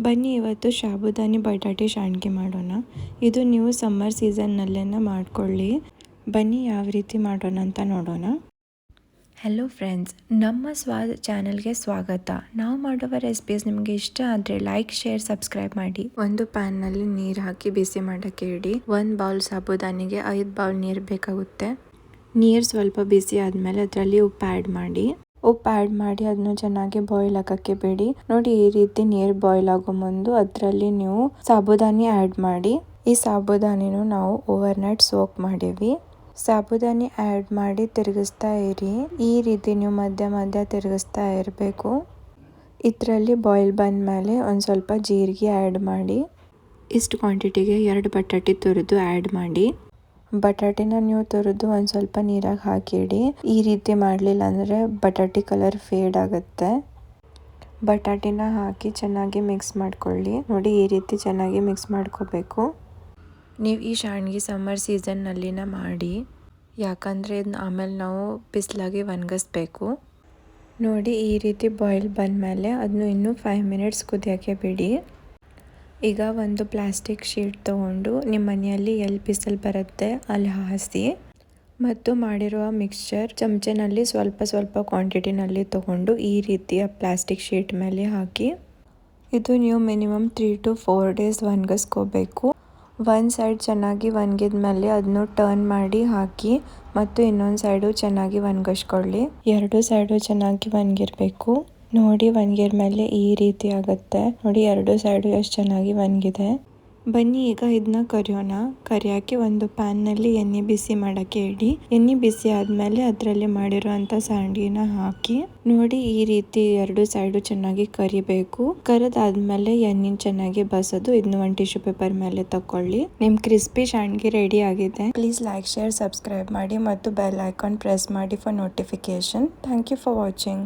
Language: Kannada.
ಬನ್ನಿ ಇವತ್ತು ಸಾಬುದಾನಿ ಬಟಾಟೆ ಶಾಂಡ್ಗೆ ಮಾಡೋಣ. ಇದು ನೀವು ಸಮ್ಮರ್ ಸೀಸನ್ನಲ್ಲೇ ಮಾಡ್ಕೊಳ್ಳಿ. ಬನ್ನಿ ಯಾವ ರೀತಿ ಮಾಡೋಣ ಅಂತ ನೋಡೋಣ. ಹೆಲೋ ಫ್ರೆಂಡ್ಸ್, ನಮ್ಮ ಸ್ವಾದ್ ಚಾನಲ್ಗೆ ಸ್ವಾಗತ. ನಾವು ಮಾಡುವ ರೆಸಿಪೀಸ್ ನಿಮಗೆ ಇಷ್ಟ ಆದರೆ ಲೈಕ್, ಶೇರ್, ಸಬ್ಸ್ಕ್ರೈಬ್ ಮಾಡಿ. ಒಂದು ಪ್ಯಾನ್ನಲ್ಲಿ ನೀರು ಹಾಕಿ ಬಿಸಿ ಮಾಡೋಕ್ಕೆ ಇಡಿ. 1 ಬೌಲ್ ಸಾಬುದಾನಿಗೆ 5 ಬೌಲ್ ನೀರು ಬೇಕಾಗುತ್ತೆ. ನೀರು ಸ್ವಲ್ಪ ಬಿಸಿ ಆದಮೇಲೆ ಅದರಲ್ಲಿ ಉಪ್ಪು ಆ್ಯಡ್ ಮಾಡಿ. ಉಪ್ಪು ಆ್ಯಡ್ ಮಾಡಿ ಅದನ್ನು ಚೆನ್ನಾಗಿ ಬಾಯ್ಲ್ ಆಗೋಕ್ಕೆ ಬಿಡಿ. ನೋಡಿ, ಈ ರೀತಿ ನೀರು ಬಾಯ್ಲ್ ಆಗೋ ಮುಂದೆ ಅದರಲ್ಲಿ ನೀವು ಸಾಬುದಾನಿ ಆ್ಯಡ್ ಮಾಡಿ. ಈ ಸಾಬುದಾನಿನೂ ನಾವು ಓವರ್ನೈಟ್ ಸೋಕ್ ಮಾಡೀವಿ. ಸಾಬುದಾನಿ ಆ್ಯಡ್ ಮಾಡಿ ತಿರುಗಿಸ್ತಾ ಇರಿ. ಈ ರೀತಿ ನೀವು ಮಧ್ಯ ಮಧ್ಯ ತಿರುಗಿಸ್ತಾ ಇರಬೇಕು. ಇದರಲ್ಲಿ ಬಾಯ್ಲ್ ಬಂದ ಮೇಲೆ ಒಂದು ಸ್ವಲ್ಪ ಜೀರಿಗೆ ಆ್ಯಡ್ ಮಾಡಿ. ಇಷ್ಟು ಕ್ವಾಂಟಿಟಿಗೆ 2 ಬಟಾಟೆ ತುರಿದು ಆ್ಯಡ್ ಮಾಡಿ. ಬಟಾಟೆನ ನೀವು ತುರಿದು ಒಂದು ಸ್ವಲ್ಪ ನೀರಾಗಿ ಹಾಕಿಡಿ. ಈ ರೀತಿ ಮಾಡಲಿಲ್ಲ ಅಂದರೆ ಬಟಾಟೆ ಕಲರ್ ಫೇಡ್ ಆಗುತ್ತೆ. ಬಟಾಟೆನ ಹಾಕಿ ಚೆನ್ನಾಗಿ ಮಿಕ್ಸ್ ಮಾಡ್ಕೊಳ್ಳಿ. ನೋಡಿ, ಈ ರೀತಿ ಚೆನ್ನಾಗಿ ಮಿಕ್ಸ್ ಮಾಡ್ಕೋಬೇಕು. ನೀವು ಈ ಶಾಂಡ್ಗೆ ಸಮ್ಮರ್ ಸೀಸನ್ನಲ್ಲಿನ ಮಾಡಿ, ಯಾಕಂದರೆ ಇದನ್ನ ಆಮೇಲೆ ನಾವು ಬಿಸಿಲಾಗಿ ಒಣಗಿಸ್ಬೇಕು. ನೋಡಿ, ಈ ರೀತಿ ಬಾಯ್ಲ್ ಬಂದಮೇಲೆ ಅದನ್ನು ಇನ್ನೂ 5 ಮಿನಿಟ್ಸ್ ಕುದಿಯೋಕ್ಕೆ ಬಿಡಿ. ಈಗ ಒಂದು ಪ್ಲಾಸ್ಟಿಕ್ ಶೀಟ್ ತೊಗೊಂಡು ನಿಮ್ಮ ಮನೆಯಲ್ಲಿ ಎಲ್ಲಿ ಬಿಸಿಲು ಬರುತ್ತೆ ಅಲ್ಲಿ ಹಾಸಿ ಮತ್ತು ಮಾಡಿರುವ ಮಿಕ್ಸ್ಚರ್ ಚಮಚನಲ್ಲಿ ಸ್ವಲ್ಪ ಸ್ವಲ್ಪ ಕ್ವಾಂಟಿಟಿನಲ್ಲಿ ತೊಗೊಂಡು ಈ ರೀತಿಯ ಪ್ಲಾಸ್ಟಿಕ್ ಶೀಟ್ ಮೇಲೆ ಹಾಕಿ. ಇದು ನೀವು ಮಿನಿಮಮ್ 3 to 4 ಡೇಸ್ ಒಣಗಿಸ್ಕೋಬೇಕು. ಒಂದು ಸೈಡ್ ಚೆನ್ನಾಗಿ ಒಣಗಿದ ಮೇಲೆ ಅದನ್ನು ಟರ್ನ್ ಮಾಡಿ ಹಾಕಿ ಮತ್ತು ಇನ್ನೊಂದು ಸೈಡು ಚೆನ್ನಾಗಿ ಒಣಗಿಸ್ಕೊಳ್ಳಿ. 2 ಸೈಡು ಚೆನ್ನಾಗಿ ಒಣಗಿರಬೇಕು. ನೋಡಿ, ಒಣಗಿದ ಮೇಲೆ ಈ ರೀತಿ ಆಗುತ್ತೆ. ನೋಡಿ, 2 ಸೈಡು ಎಷ್ಟು ಚೆನ್ನಾಗಿ ಒಣಗಿದೆ. ಬನ್ನಿ ಈಗ ಇದನ್ನ ಕರಿಯೋಕೆ ಒಂದು ಪ್ಯಾನ್ನಲ್ಲಿ ಎಣ್ಣೆ ಬಿಸಿ ಮಾಡೋಕ್ಕೆ ಇಡಿ. ಎಣ್ಣೆ ಬಿಸಿ ಆದಮೇಲೆ ಅದರಲ್ಲಿ ಮಾಡಿರೋಂಥ ಸ್ಯಾಂಡ್ವಿನ ಹಾಕಿ. ನೋಡಿ, ಈ ರೀತಿ 2 ಸೈಡು ಚೆನ್ನಾಗಿ ಕರಿಬೇಕು. ಕರಿದಾದ್ಮೇಲೆ ಎಣ್ಣೆ ಚೆನ್ನಾಗಿ ಬಸೋದು. ಇದನ್ನ ಒಂದು ಟಿಶ್ಯೂ ಪೇಪರ್ ಮೇಲೆ ತಕೊಳ್ಳಿ. ನಿಮ್ಮ ಕ್ರಿಸ್ಪಿ ಶಾಂಡ್ಗೆ ರೆಡಿ ಆಗಿದೆ. ಪ್ಲೀಸ್ ಲೈಕ್, ಶೇರ್, ಸಬ್ಸ್ಕ್ರೈಬ್ ಮಾಡಿ ಮತ್ತು ಬೆಲ್ ಐಕಾನ್ ಪ್ರೆಸ್ ಮಾಡಿ for notification. Thank you for watching.